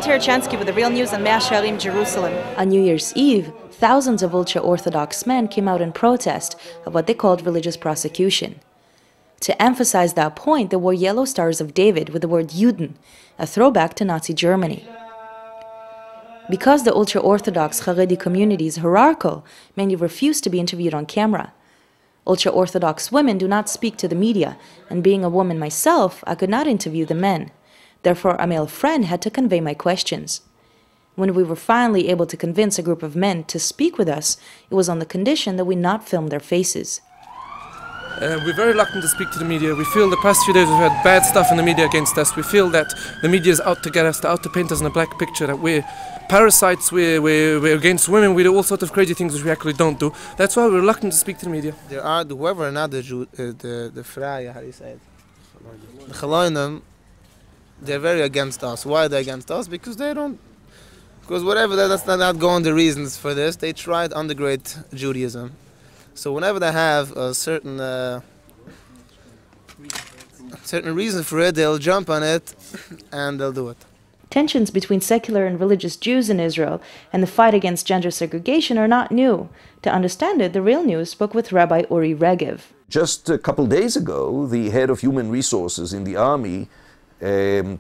Terechansky with the Real News on Mea Shearim, Jerusalem. On New Year's Eve, thousands of ultra-Orthodox men came out in protest of what they called religious prosecution. To emphasize that point, they wore yellow stars of David with the word Juden, a throwback to Nazi Germany. Because the ultra-Orthodox Haredi community is hierarchical, many refuse to be interviewed on camera. Ultra-Orthodox women do not speak to the media, and being a woman myself, I could not interview the men. Therefore, a male friend had to convey my questions. When we were finally able to convince a group of men to speak with us, it was on the condition that we not film their faces. We're very reluctant to speak to the media. We feel the past few days we've had bad stuff in the media against us. We feel that the media is out to get us, out to paint us in a black picture, that we're parasites, we're against women, we do all sorts of crazy things which we actually don't do. That's why we're reluctant to speak to the media. There are, whoever or not the Fraya, how do you say it? The Chalonim, they're very against us. Why are they against us? Because they don't, because whatever, that's not going the reasons for this. They tried to undergrade Judaism. So whenever they have a certain reason for it, they'll jump on it and they'll do it. Tensions between secular and religious Jews in Israel and the fight against gender segregation are not new. To understand it, the Real News spoke with Rabbi Uri Regev. Just a couple days ago, the head of human resources in the army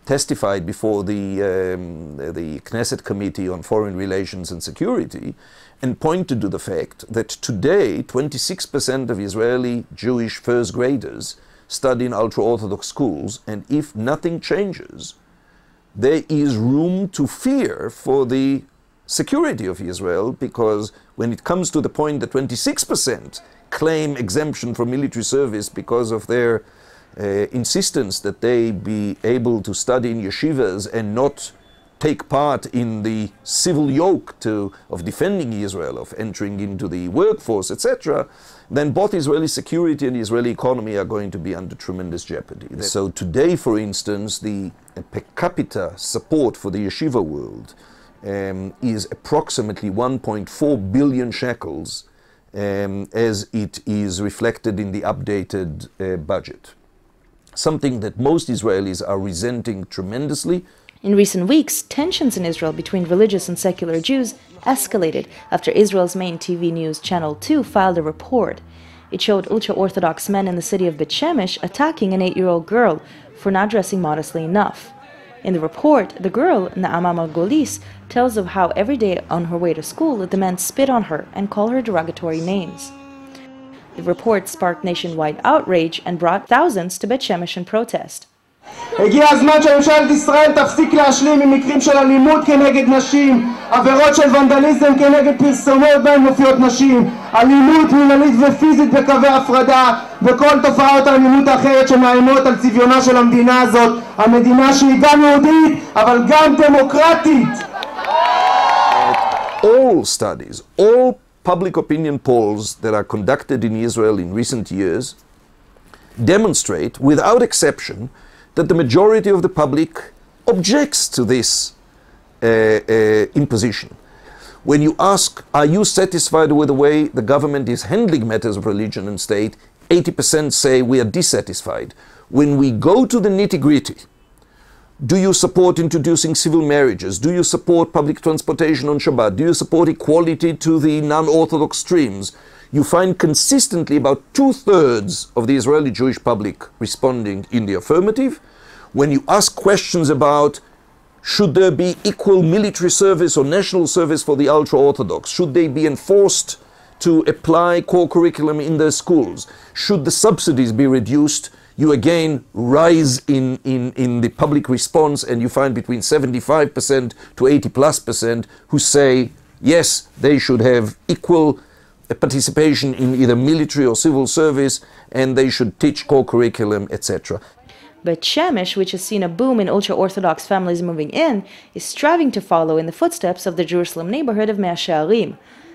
testified before the Knesset Committee on Foreign Relations and Security and pointed to the fact that today 26% of Israeli Jewish first graders study in ultra-Orthodox schools, and if nothing changes, there is room to fear for the security of Israel, because when it comes to the point that 26% claim exemption from military service because of their insistence that they be able to study in yeshivas and not take part in the civil yoke of defending Israel, of entering into the workforce, etc., then both Israeli security and the Israeli economy are going to be under tremendous jeopardy. So today, for instance, the per capita support for the yeshiva world is approximately 1.4 billion shekels, as it is reflected in the updated budget. Something that most Israelis are resenting tremendously. In recent weeks, tensions in Israel between religious and secular Jews escalated after Israel's main TV news Channel 2 filed a report. It showed ultra-Orthodox men in the city of Bet Shemesh attacking an 8-year-old girl for not dressing modestly enough. In the report, the girl, Naama Margolis, tells of how every day on her way to school, the men spit on her and call her derogatory names. The report sparked nationwide outrage and brought thousands to Bet Shemesh in protest. הגיע הזמן שממשלת ישראל תפסיק להשלים עם מקרים של אלימות כנגד נשים, עבירות של ונדליזם כנגד פרסומות בהן מופיעות נשים, אלימות מילולית ופיזית בקווי הפרדה וכל תופעות האלימות האחרת שמאיימות על צביונה של המדינה הזאת, המדינה שהיא גם יהודית אבל גם דמוקרטית. All studies, all public opinion polls that are conducted in Israel in recent years demonstrate, without exception, that the majority of the public objects to this imposition. When you ask, are you satisfied with the way the government is handling matters of religion and state, 80% say we are dissatisfied. When we go to the nitty-gritty, do you support introducing civil marriages? Do you support public transportation on Shabbat? Do you support equality to the non-Orthodox streams? You find consistently about 2/3 of the Israeli Jewish public responding in the affirmative. When you ask questions about should there be equal military service or national service for the ultra-Orthodox, should they be enforced to apply core curriculum in their schools, should the subsidies be reduced, you again rise in the public response, and you find between 75% to 80+% who say yes, they should have equal participation in either military or civil service, and they should teach core curriculum, etc. But Shemesh, which has seen a boom in ultra-Orthodox families moving in, is striving to follow in the footsteps of the Jerusalem neighborhood of Mea Shearim,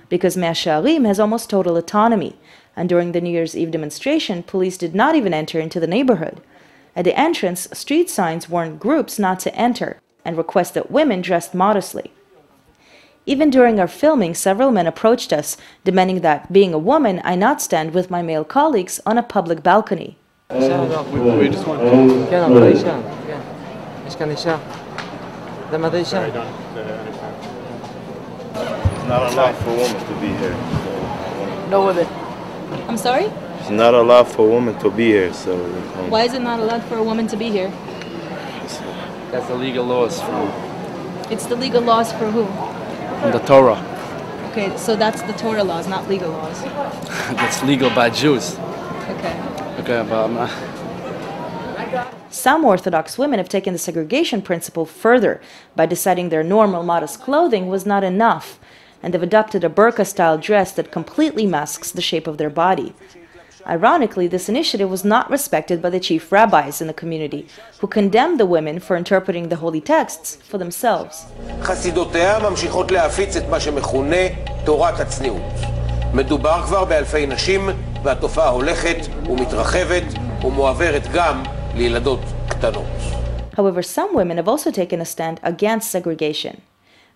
because Mea Shearim has almost total autonomy, and during the New Year's Eve demonstration, police did not even enter into the neighborhood. At the entrance, street signs warned groups not to enter and request that women dressed modestly. Even during our filming, several men approached us, demanding that, being a woman, I not stand with my male colleagues on a public balcony. We just want to... It's not allowed for women to be here. No women. I'm sorry? It's not allowed for women to be here, so... Why is it not allowed for a woman to be here? That's the legal laws from It's the legal laws for who? the Torah. Okay, so that's the Torah laws, not legal laws. That's legal by Jews. Okay. Okay, but I'm not... Some Orthodox women have taken the segregation principle further by deciding their normal, modest clothing was not enough, and have adopted a burqa-style dress that completely masks the shape of their body. Ironically, this initiative was not respected by the chief rabbis in the community, who condemned the women for interpreting the holy texts for themselves. חסידותיה ממשיכות להפיץ את מה שמכונה תורת הצניעות. מדובר כבר באלפי נשים, והתופעה הולכת ומתרחבת ומועברת גם לילדות קטנות. However, some women have also taken a stand against segregation.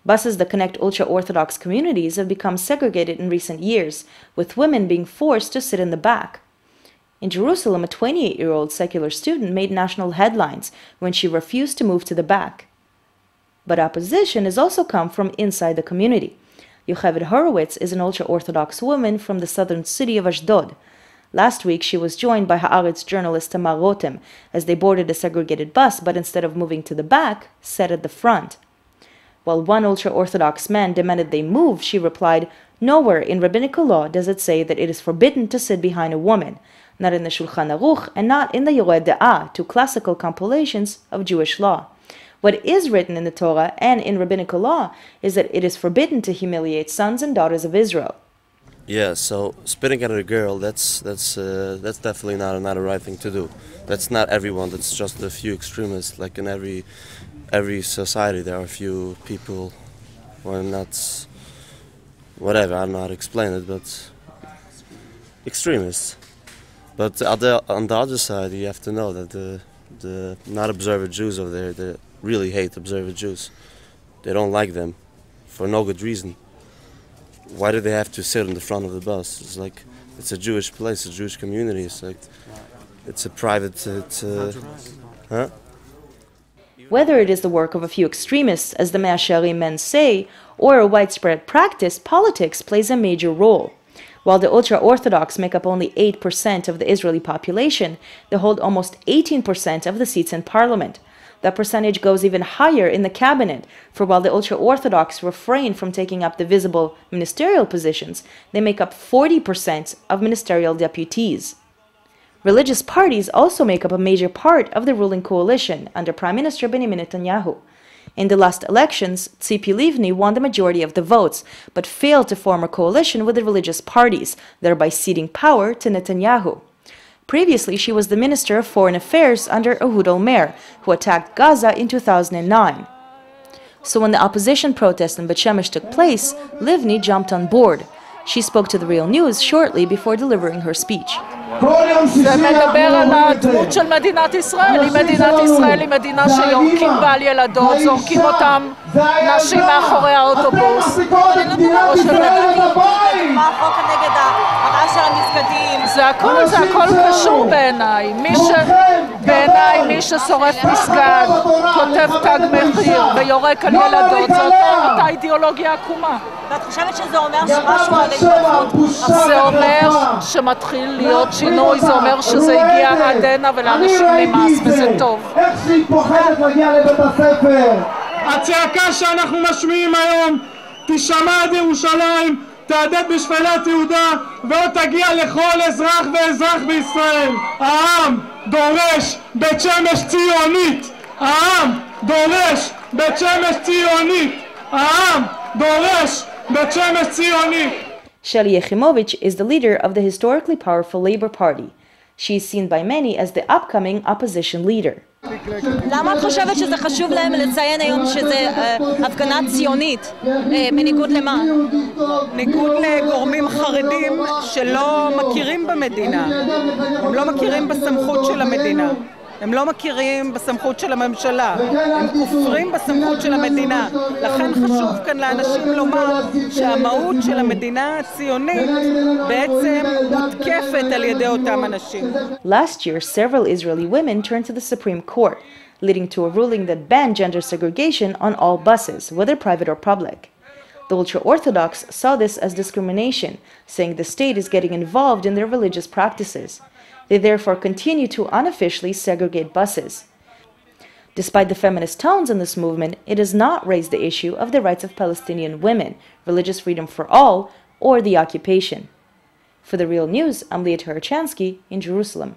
Buses that connect ultra-Orthodox communities have become segregated in recent years, with women being forced to sit in the back. In Jerusalem, a 28-year-old secular student made national headlines when she refused to move to the back. But opposition has also come from inside the community. Yocheved Horowitz is an ultra-Orthodox woman from the southern city of Ashdod. Last week, she was joined by Haaretz journalist Tamar Rotem as they boarded a segregated bus, but instead of moving to the back, sat at the front. While one ultra-Orthodox man demanded they move, she replied, "Nowhere in rabbinical law does it say that it is forbidden to sit behind a woman, not in the Shulchan Aruch and not in the Yoreh De'ah, two classical compilations of Jewish law. What is written in the Torah and in rabbinical law is that it is forbidden to humiliate sons and daughters of Israel." Yeah, so spitting at a girl, that's definitely not a right thing to do. That's not everyone. That's just a few extremists. Like in every society, there are a few people who are not, whatever. I don't know how to explain it, but extremists. But on the other side, you have to know that the not observant Jews over there, they really hate observant Jews. They don't like them for no good reason. Why do they have to sit in the front of the bus? It's like, it's a Jewish place, a Jewish community. It's like, it's a private, huh? Whether it is the work of a few extremists, as the Mea Shearim men say, or a widespread practice, politics plays a major role. While the ultra-Orthodox make up only 8% of the Israeli population, they hold almost 18% of the seats in parliament. That percentage goes even higher in the cabinet, for while the ultra-Orthodox refrain from taking up the visible ministerial positions, they make up 40% of ministerial deputies. Religious parties also make up a major part of the ruling coalition under Prime Minister Benjamin Netanyahu. In the last elections, Tzipi Livni won the majority of the votes, but failed to form a coalition with the religious parties, thereby ceding power to Netanyahu. Previously, she was the Minister of Foreign Affairs under Ehud Olmert, who attacked Gaza in 2009. So when the opposition protest in Bet Shemesh took place, Livni jumped on board. She spoke to The Real News shortly before delivering her speech. זה מדבר על הדמות של מדינת ישראל. מדינת ישראל היא מדינה שיורקים בה על ילדות, זורקים אותם נשים מאחורי האוטובוס. זה הכל קשור בעיניי. מי ששורף מסגד, כותב תג מחיר ויורק על ילדות, זאת אותה אידיאולוגיה עקומה. ואת חושבת שזה אומר שמשהו על ההתפתחות? זה אומר שמתחיל להיות שינוי, זה אומר שזה הגיע עד הנה ולאנשים נמאס, וזה טוב. איך שהיא פוחדת להגיע לבית הספר. הצעקה שאנחנו משמיעים היום תשמע עד ירושלים, תהדהד בשפלת יהודה ועוד תגיע לכל אזרח ואזרח בישראל. העם דורש בית שמש ציונית. העם דורש בית שמש ציונית. העם דורש בית שמש ציונית. Sheli Yechimovich is the leader of the historically powerful Labour Party. She is seen by many as the upcoming opposition leader. למה את חושבת שזה חשוב להם לציין היום שזה הפגנה ציונית? בניגוד למה? ניגוד לגורמים חרדים שלא מכירים במדינה. הם לא מכירים בסמכות של המדינה. הם לא מכירים בסמכות של הממשלה. הם כופרים בסמכות של המדינה. לכן חשוב כאן לאנשים לומר שהמהות של המדינה הציונית בעצם מותקפת על ידי אותם אנשים. Last year, several Israeli women turned to the Supreme Court. leading to a ruling that banned gender segregation on all buses, whether private or public. The ultra-Orthodox saw this as discrimination, saying the state is getting involved in their religious practices. They therefore continue to unofficially segregate buses. Despite the feminist tones in this movement, it does not raise the issue of the rights of Palestinian women, religious freedom for all, or the occupation. For The Real News, I'm Leah Tarachansky in Jerusalem.